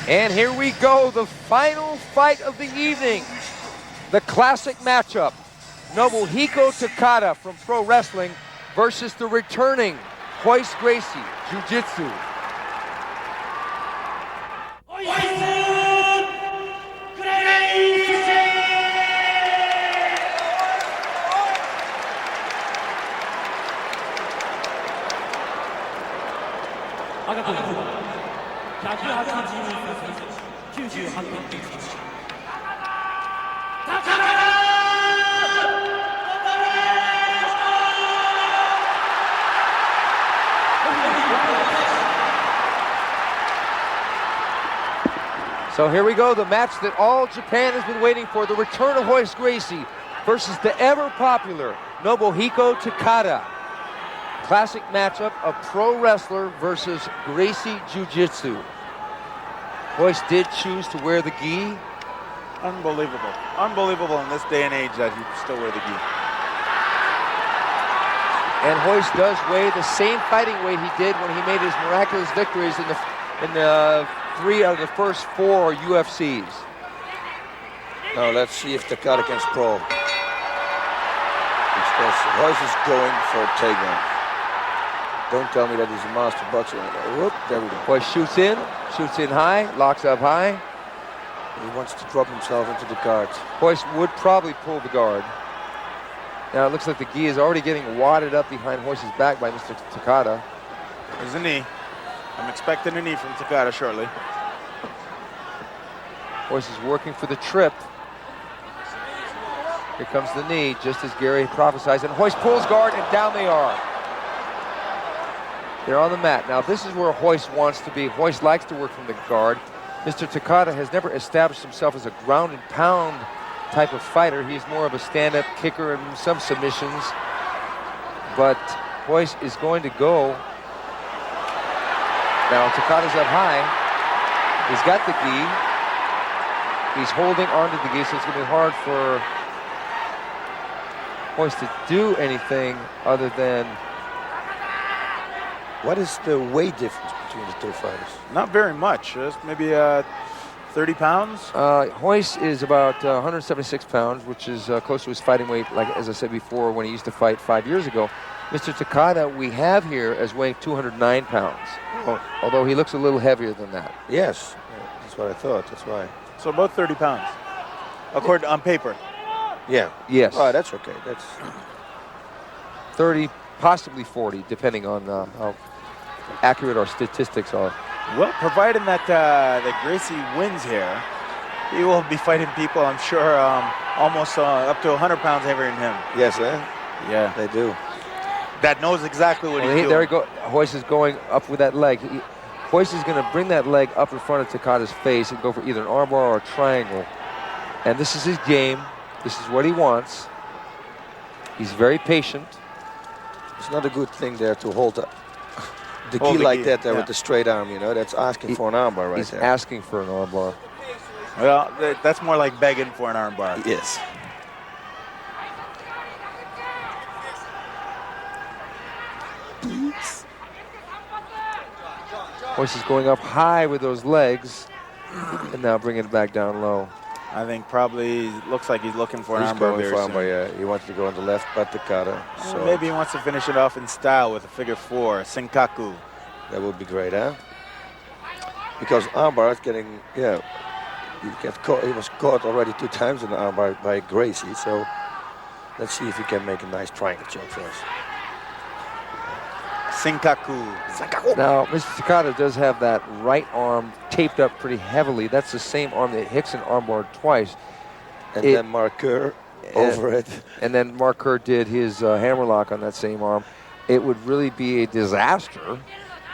And here we go, the final fight of the evening. The classic matchup, Nobuhiko Takada from Pro Wrestling versus the returning Royce Gracie, Jiu-Jitsu. So here we go, the match that all Japan has been waiting for, the return of Royce Gracie versus the ever-popular Nobuhiko Takada. Classic matchup of pro wrestler versus Gracie Jiu-Jitsu. Royce did choose to wear the gi. Unbelievable. Unbelievable in this day and age that he still wear the gi. And Royce does weigh the same fighting weight he did when he made his miraculous victories in the 3 out of the first 4 UFCs. Now let's see if Takada can sprawl. Because Royce is going for a takedown. Don't tell me that he's a master boxer. Whoop, there we go. Royce shoots in high, locks up high. He wants to drop himself into the guard. Royce would probably pull the guard. Now it looks like the gi is already getting wadded up behind Royce's back by Mr. Takada. There's a knee. I'm expecting a knee from Takada shortly. Royce is working for the trip. Here comes the knee, just as Gary prophesied. And Royce pulls guard, and down they are. They're on the mat. Now this is where Royce wants to be. Royce likes to work from the guard. Mr. Takada has never established himself as a ground and pound type of fighter. He's more of a stand-up kicker and some submissions. But Royce is going to go. Now Takada's up high. He's got the gi. He's holding onto the gi, so it's going to be hard for Royce to do anything other than... What is the weight difference between the two fighters? Not very much. Just maybe 30 pounds. Royce is about 176 pounds, which is close to his fighting weight, like as I said before, when he used to fight 5 years ago. Mr. Takada, we have here as weighing 209 pounds, although he looks a little heavier than that. Yes, that's what I thought. That's why. So about 30 pounds, according on paper. Yeah. Yes. Oh, that's okay. That's 30, possibly 40, depending on how accurate our statistics are. Well, providing that that Gracie wins here, he will be fighting people, I'm sure, almost up to 100 pounds heavier than him. yes, eh? Yeah. They do. That knows exactly what he's doing. There we go. Royce is going up with that leg. Royce is going to bring that leg up in front of Takada's face and go for either an armbar or a triangle. And this is his game. This is what he wants. He's very patient. It's not a good thing there to hold the Hold gi the like gi, that there yeah. with the straight arm, you know. That's asking for an armbar right He's there. asking for an armbar. Well, that's more like begging for an armbar. Yes. Royce is going up high with those legs and now bringing it back down low. I think probably looks like he's looking for an He's armbar going very for soon. armbar, yeah. He wants to go on the left, but Takada. So Maybe he wants to finish it off in style with a figure 4, Senkaku. that would be great, huh? Because armbar is getting, yeah, he was caught already 2 times in the armbar by Gracie, so let's see if he can make a nice triangle choke for us. Senkaku. Now, Mr. Takada does have that right arm taped up pretty heavily. That's the same arm that Hickson armbarred twice. And then Marqueur over it. And then Marqueur did his hammerlock on that same arm. It would really be a disaster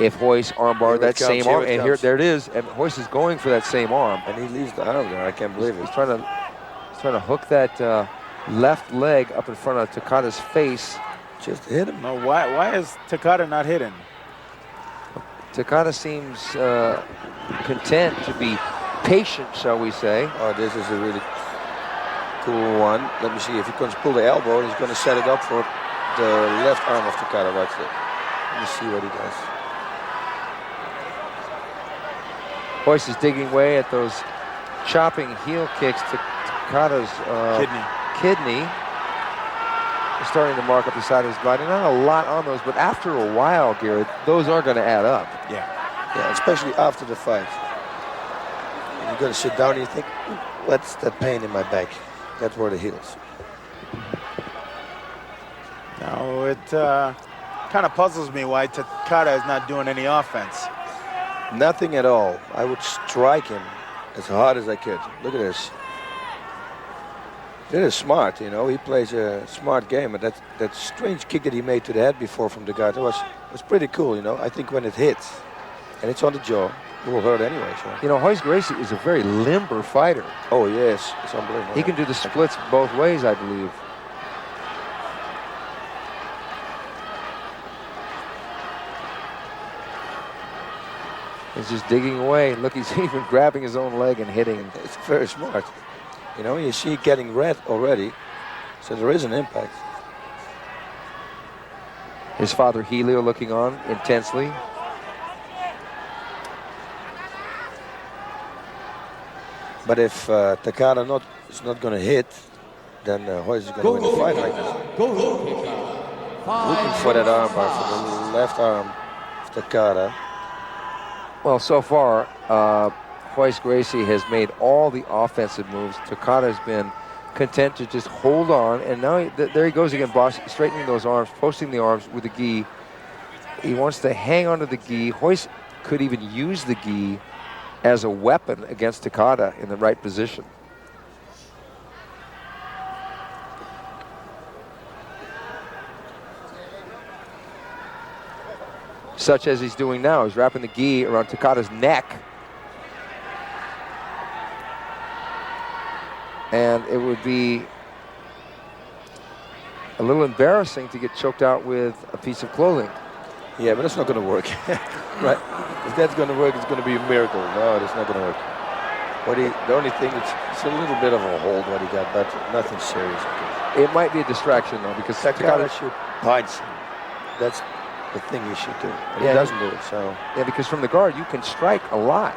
if Royce armbarred that same arm. And here, there it is. And Royce is going for that same arm. And he leaves the arm there. I can't believe it. He's trying to hook that left leg up in front of Takada's face. Just hit him. No, why is Takada not hitting? Takada seems content to be patient, shall we say. Oh, this is a really cool one. Let me see if he can pull the elbow. He's going to set it up for the left arm of Takada. Watch it. Let me see what he does. Royce is digging away at those chopping heel kicks to Takada's kidney. He's starting to mark up the side of his body. Not a lot on those, but after a while, Garrett, those are going to add up. Yeah, especially after the fight. You're going to sit down and you think, what's that pain in my back? That's where the heals. Now it kind of puzzles me why Takada is not doing any offense. Nothing at all. I would strike him as hard as I could. Look at this. That is smart, you know. He plays a smart game, and that strange kick that he made to the head before from the guard was pretty cool, you know. I think when it hits and it's on the jaw, it will hurt anyway. So. You know, Royce Gracie is a very limber fighter. Oh yes, it's unbelievable. He can do the splits both ways, I believe. He's just digging away. Look, he's even grabbing his own leg and hitting. It's very smart. You know, you see it getting red already, so there is an impact. His father Helio looking on intensely. But if Takada is not going to hit, then Royce is going to win the fight like this. Looking for that armbar for the left arm of Takada. Well, so far, Royce Gracie has made all the offensive moves. Takada has been content to just hold on, and now there he goes again, boss, straightening those arms, posting the arms with the gi. He wants to hang onto the gi. Royce could even use the gi as a weapon against Takada in the right position. Such as he's doing now. He's wrapping the gi around Takada's neck. And it would be a little embarrassing to get choked out with a piece of clothing. Yeah, but it's not going to work. Right? If that's going to work, it's going to be a miracle. No, it's not going to work. The only thing, it's a little bit of a hold what he got, but nothing serious. It might be a distraction, though, because Takada should punch him. That's the thing he should do. But he doesn't do it, so. Yeah, because from the guard, you can strike a lot.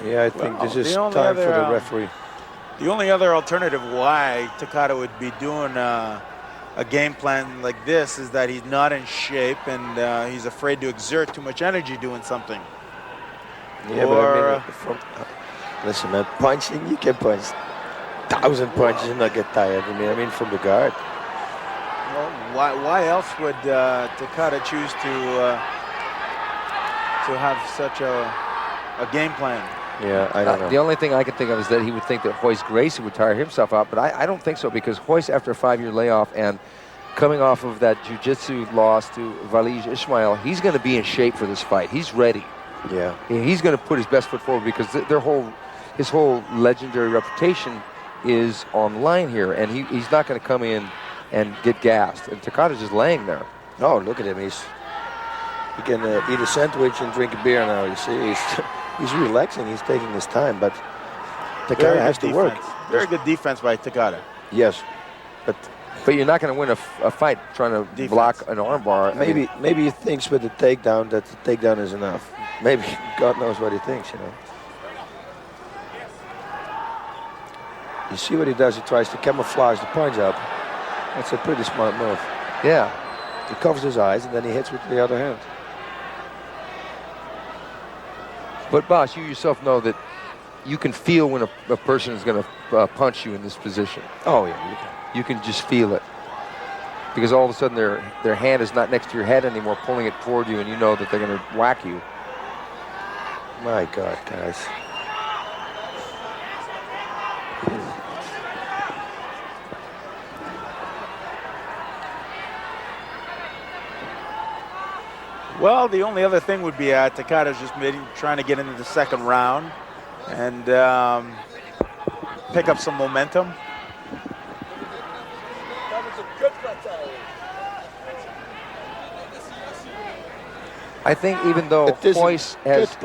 Yeah, I think this is time for the referee. The only other alternative why Takada would be doing a game plan like this is that he's not in shape and he's afraid to exert too much energy doing something. Yeah, but I mean, listen, man, punching, you can punch 1,000 punches and not get tired. I mean, from the guard. Well, why else would Takada choose to have such a game plan? Yeah, I don't know. The only thing I can think of is that he would think that Royce Gracie would tire himself out, but I don't think so, because Royce, after a 5-year layoff and coming off of that jiu-jitsu loss to Valij Ismail, he's going to be in shape for this fight. He's ready. Yeah. He's going to put his best foot forward, because his whole legendary reputation is on the line here, and he's not going to come in and get gassed. And Takada's just laying there. Oh, look at him. He can eat a sandwich and drink a beer now. You see, he's relaxing. He's taking his time, but Takada has to work. Very good defense by Takada. Yes, but you're not going to win a fight trying to block an armbar. Maybe he thinks with the takedown that the takedown is enough. Maybe God knows what he thinks, you know. You see what he does? He tries to camouflage the punch up. That's a pretty smart move. Yeah. He covers his eyes and then he hits with the other hand. But boss, you yourself know that you can feel when a person is going to punch you in this position. Oh yeah, you can just feel it, because all of a sudden their hand is not next to your head anymore, pulling it toward you, and you know that they're going to whack you. My God, guys. Well, the only other thing would be Takada's just trying to get into the second round and pick up some momentum. I think even though Royce has,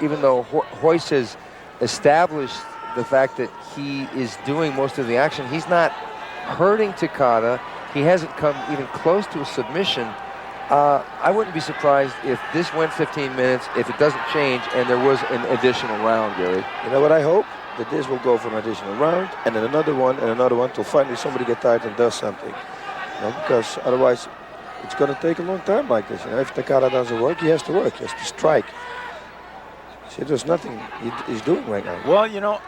even though Royce has established the fact that he is doing most of the action. He's not hurting Takada. He hasn't come even close to a submission. I wouldn't be surprised if this went 15 minutes, if it doesn't change, and there was an additional round, Gary. You know what I hope? That this will go for an additional round, and then another one, till finally somebody gets tired and does something. You know, because otherwise, it's going to take a long time like this. You know, if Takada doesn't work, he has to work. He has to strike. See, there's nothing he's doing right now. Well, you know,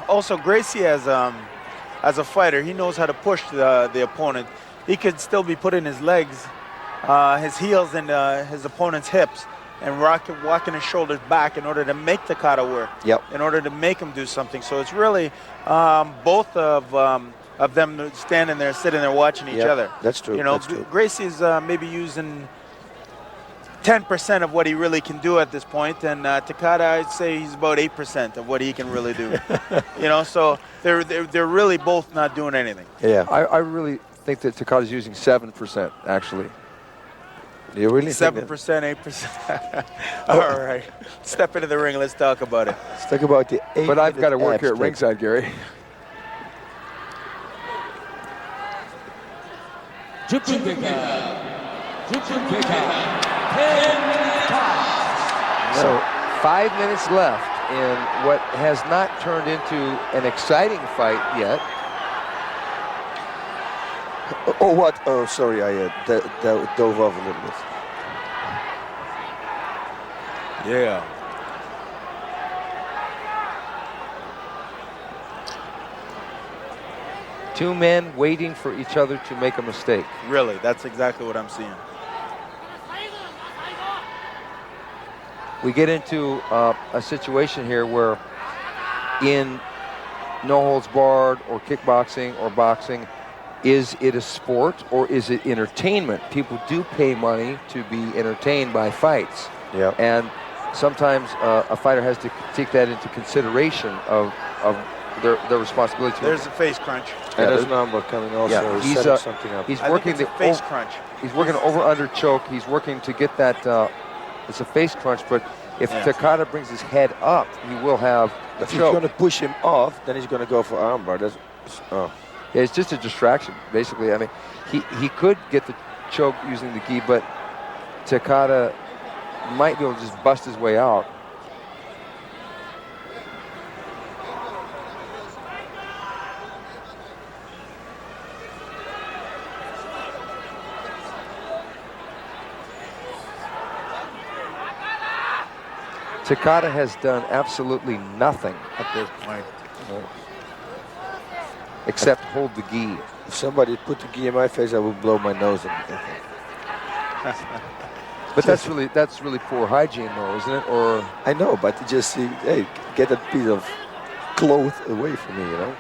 also Gracie as a fighter, he knows how to push the opponent. He could still be putting his legs, his heels in his opponent's hips and walking his shoulders back in order to make Takada work. Yep. In order to make him do something. So it's really both of them standing there, sitting there, watching each other. That's true. You know, that's true. Gracie's maybe using 10% of what he really can do at this point, and Takada, I'd say he's about 8% of what he can really do. You know, so they're really both not doing anything. Yeah. I really think that Takada's using 7%, actually. You really 7%, 8%. All right. Step into the ring. Let's talk about it. Let's talk about the 8. But I've got to work here at ringside, Gary. So 5 minutes left in what has not turned into an exciting fight yet. Oh, what? Oh, sorry, I dove off a little bit. Yeah. Two men waiting for each other to make a mistake. Really, that's exactly what I'm seeing. We get into a situation here where in no holds barred or kickboxing or boxing, is it a sport or is it entertainment? People do pay money to be entertained by fights. Yeah. And sometimes a fighter has to take that into consideration of their responsibility. There's a face crunch. And there's an armbar coming also. Yeah, He's setting something up. He's I working think it's the a face crunch. He's working over-under choke. He's working to get that. It's a face crunch, but if Takada brings his head up, he will have the If choke. he's going to push him off, then he's going to go for armbar. That's, Yeah, it's just a distraction, basically. I mean, he could get the choke using the gi, but Takada might be able to just bust his way out. Takada has done absolutely nothing At this point. except hold the gi. if somebody put the gi in my face, I would blow my nose. But that's really poor hygiene, though, isn't it? Or I know, but you just see, hey, get that piece of cloth away from me, you know?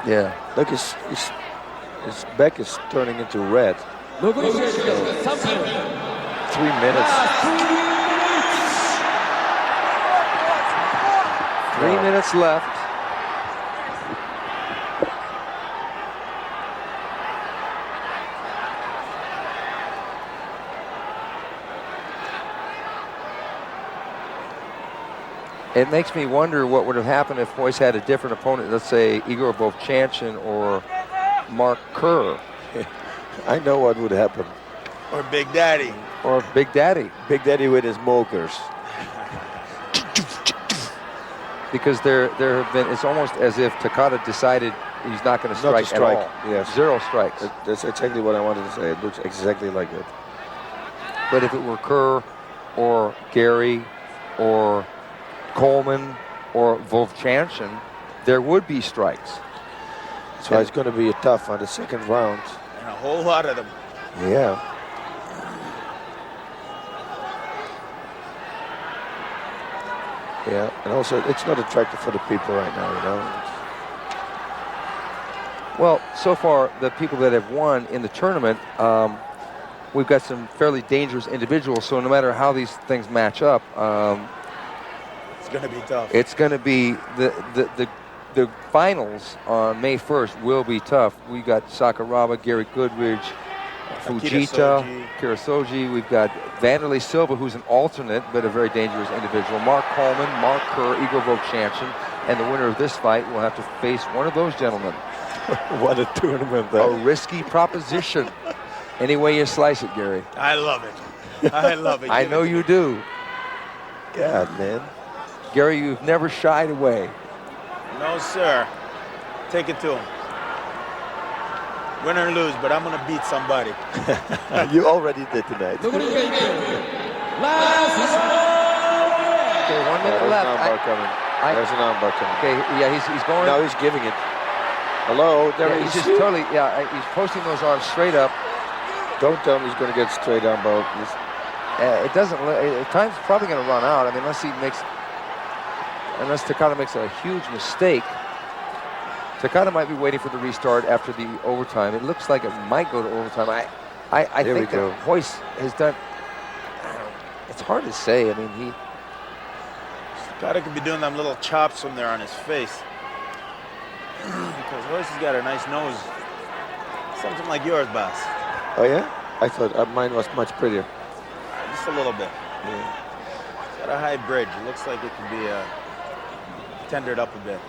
yeah. Look, his back is turning into red. 3 minutes. 3 minutes left. It makes me wonder what would have happened if Royce had a different opponent, let's say Igor Vovchanchin or Mark Kerr. I know what would happen. Or Big Daddy. Or Big Daddy. Big Daddy with his mokers. Because there have been, it's almost as if Takada decided he's not going to strike at all. Yes. 0 strikes. That's exactly what I wanted to say. It looks exactly like it. But if it were Kerr or Gary or Coleman or Vovchanchin, there would be strikes. So it's going to be a tough on the second round. And a whole lot of them. Yeah. Yeah, and also it's not attractive for the people right now, you know. Well, so far, the people that have won in the tournament, we've got some fairly dangerous individuals, so no matter how these things match up, it's going to be tough. it's going to be the finals on May 1st will be tough. We got Sakuraba, Gary Goodridge, Fujita, Kirasoji. We've got Vanderlei Silva, who's an alternate but a very dangerous individual. Mark Coleman, Mark Kerr, Igor Vovchanchin, And the winner of this fight will have to face one of those gentlemen. What a tournament, A risky proposition. Any way you slice it, Gary. I love it. I love it. I Give know it to you me. do. God, man. Gary, you've never shied away. No, sir. Take it to him. Win or lose, but I'm going to beat somebody. You already did tonight. Okay, 1 minute There's left. an armbar coming. There's an armbar coming. Okay, yeah, he's going. Now he's giving it. Hello, there Yeah, he he's is. just totally, he's posting those arms straight up. Don't tell me he's going to get straight armbar. It doesn't, time's probably going to run out. I mean, unless Takada makes a huge mistake. Takada might be waiting for the restart after the overtime. It looks like it might go to overtime. I think that Royce has done, it's hard to say. I mean, Takada could be doing them little chops from there on his face. Because Royce has got a nice nose. Something like yours, boss. Oh, yeah? I thought mine was much prettier. Just a little bit. Yeah. It's got a high bridge. It looks like it could be tendered up a bit.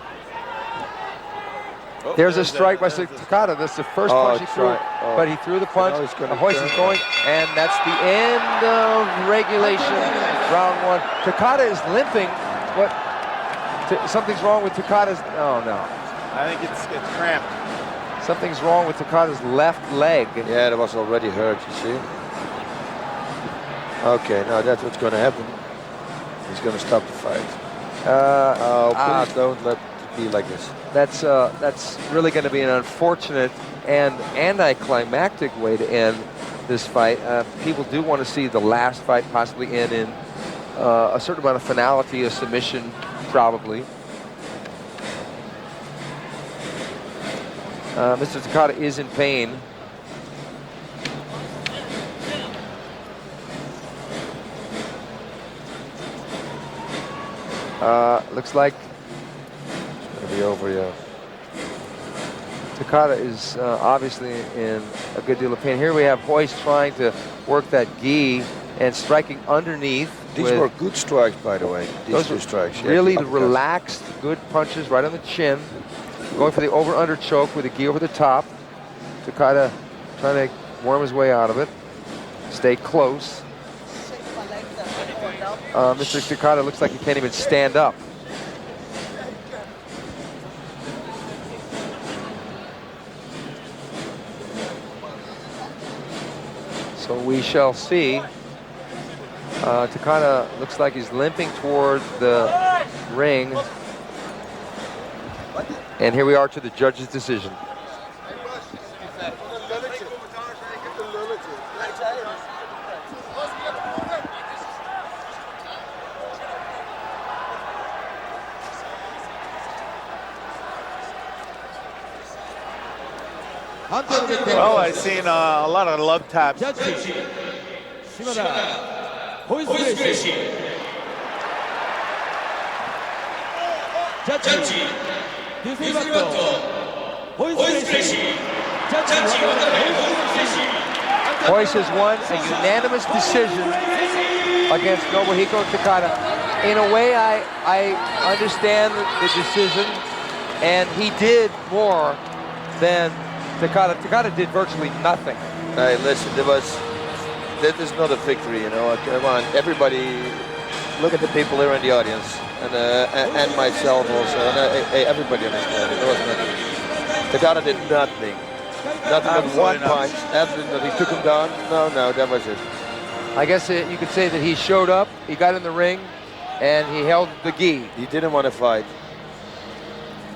Oh, there's a strike by Takada. That's the first punch he threw, but he threw the punch. Royce is going, and that's the end of regulation, round 1. Takada is limping. What? Something's wrong with Takada's. Oh no. I think it's cramped. Something's wrong with Takada's left leg. Yeah, that was already hurt, you see. Okay, now that's what's going to happen. He's going to stop the fight. Please don't let it be like this. That's really going to be an unfortunate and anticlimactic way to end this fight. People do want to see the last fight possibly end in a certain amount of finality, a submission, probably. Mr. Takada is in pain. Looks like It's going to be over, yeah. Takada is obviously in a good deal of pain. Here we have Royce trying to work that gi and striking underneath. These were good strikes, by the way. These two strikes. Really relaxed, good punches right on the chin. Going for the over-under choke with the gi over the top. Takada trying to worm his way out of it. Stay close. Mr. Takada looks like he can't even stand up. So we shall see. Takada looks like he's limping toward the ring. And here we are to the judge's decision. Oh, I've seen a lot of love taps. Royce has won a unanimous decision against Nobuhiko Takada. In a way, I understand the decision, and he did more than Takada. Takada did virtually nothing. Hey, listen, that is not a victory, you know. Come on, everybody, look at the people here in the audience, and myself also, and everybody understands it. There was nothing. Takada did nothing. Nothing but one punch. After that, he took him down. No, that was it. I guess you could say that he showed up, he got in the ring, and he held the gi. He didn't want to fight.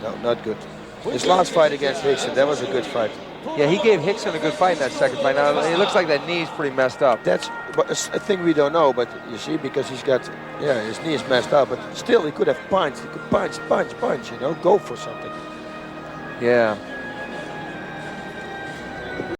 No, not good. His last fight against Hickson, that was a good fight. Yeah, he gave Hickson a good fight in that second fight. Now, it looks like that knee's pretty messed up. That's a thing we don't know, but you see, because he's got, his knee is messed up, but still he could have punched. He could punch, you know, go for something. Yeah.